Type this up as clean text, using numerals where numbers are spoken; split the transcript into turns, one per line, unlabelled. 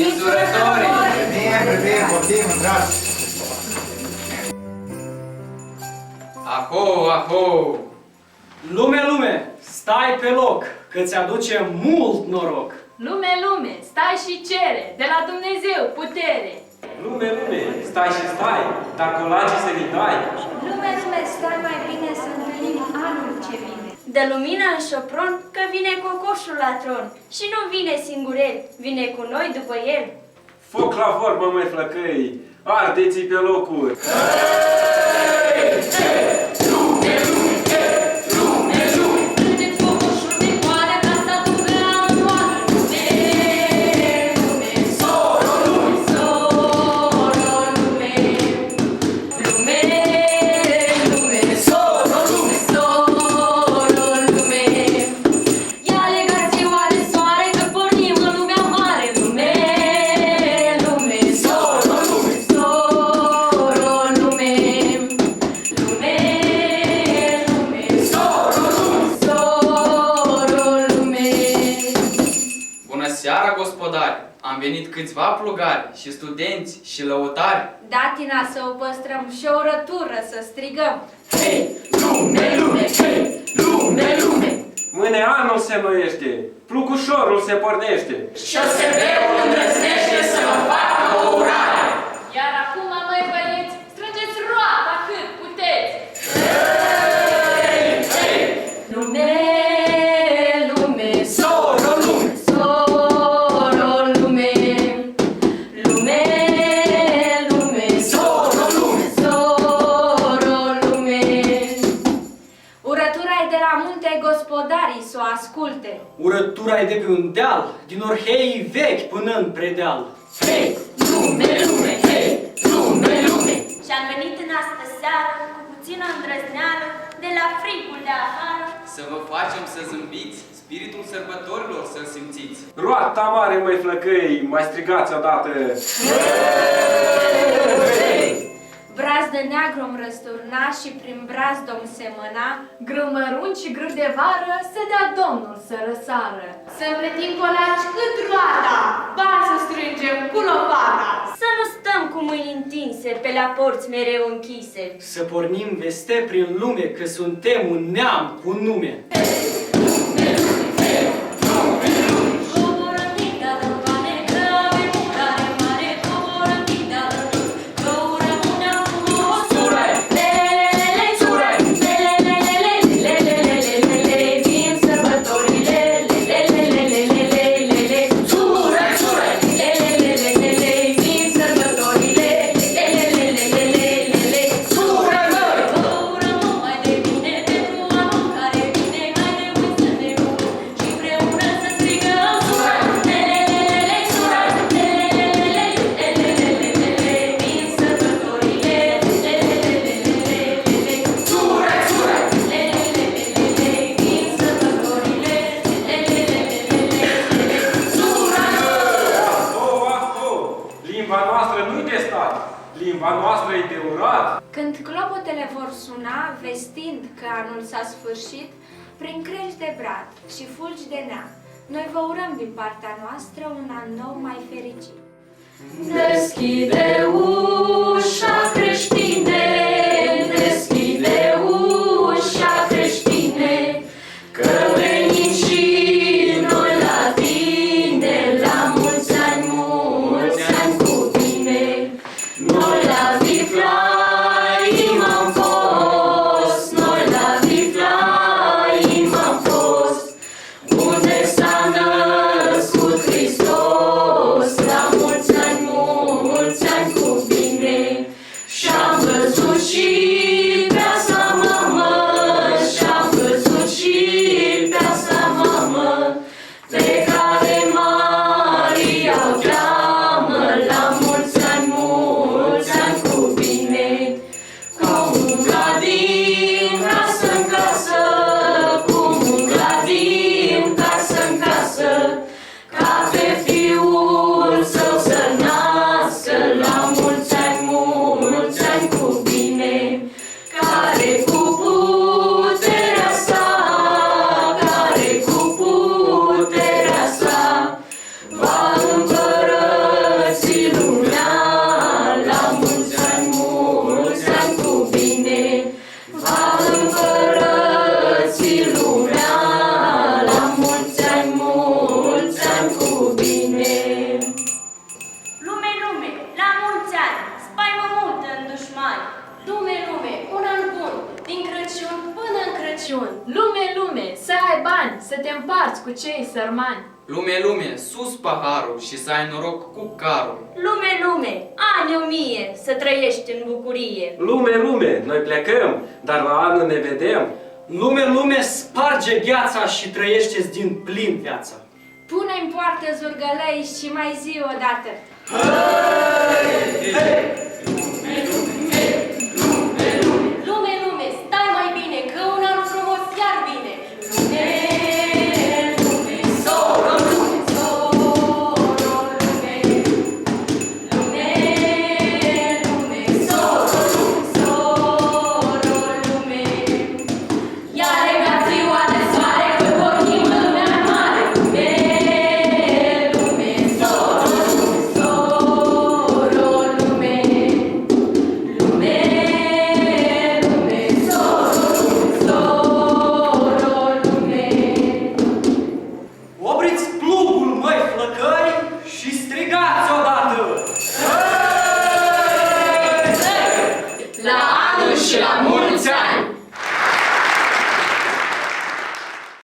Măsurătorii!
Privim, poftim, dragi!
Aho, aho!
Lume, lume, stai pe loc, că ți-aduce mult noroc.
Lume, lume, stai și cere, de la Dumnezeu putere.
Lume, lume, stai și stai, dar colagii să-i dai.
Lume, lume, stai mai bine să întâlnim anul ce vine.
Dă lumină în șopron, că vine cocoșul la tron. Și nu vine singurel, vine cu noi după el.
Foc la vorbă, măi flăcăi, ardeți-i pe locuri.
Strângeți cocoșul de coadă ca să aducă anul toată. Lume, lume, soro lume, lume, lume, soro lume. Ia legați oare soare că pornim în lumea mare. Lume, lume, soro lume, lume, lume, soro lume.
Bună seara, gospodari! Am venit câțiva plugari și studenți și lăutari.
Datina să o păstrăm și o rătură să strigăm.
Mâine anul se înnoiește, plugușorul se pornește.
Iar acum, măi băieți, strângeți roata cât puteți. Lume, lume, soro lume, lume, lume, lume, soro lume.
Urătura e de la munte, gospodarii să o asculte.
Urătura e de pe un deal, din orheii vechi până în predeal.
Și-am venit în astă seară cu puțină îndrăzneală de la frigul de afară.
Să vă facem să zâmbiți, spiritul sărbătorilor să-l simțiți.
Roata mare, măi flăcăi, mai strigați odată.
Brazdă neagră om răsturna și prin brazdă om semăna.
Grâu mărunt și grâu de vară, să dea Domnul să răsară. Să împletim colaci cât roata, bani să strângem cu lopata.
Să nu stăm cu mâini întinse pe la porți mereu închise.
Să pornim veste prin lume că suntem un neam cu nume.
Limba noastră nu-i de stat, limba noastră e de urat.
Când clopotele vor suna, vestind că anul s-a sfârșit, prin crești de brad și fulgi de neam, noi vă urăm din partea noastră un an nou mai fericit.
Deschide ușa, creștine, deschide ușa, creștine, că venim și noi la tine, la mulți ani cu tine. Noi la Viflaim am fost, noi la Viflaim am fost, unde s-a născut Hristos, la mulți ani cu bine. Și-am bun, lume, lume, să ai bani, să te împarți cu cei sărmani.
Lume, lume, sus paharul și să ai noroc cu carul.
Lume, lume, ani 1000, să trăiești în bucurie.
Lume, lume, noi plecăm, dar la anul ne vedem.
Lume, lume, sparge gheața și trăiește-ți din plin viața.
Pune în poartă zurgălăi și mai zi odată.
Hei!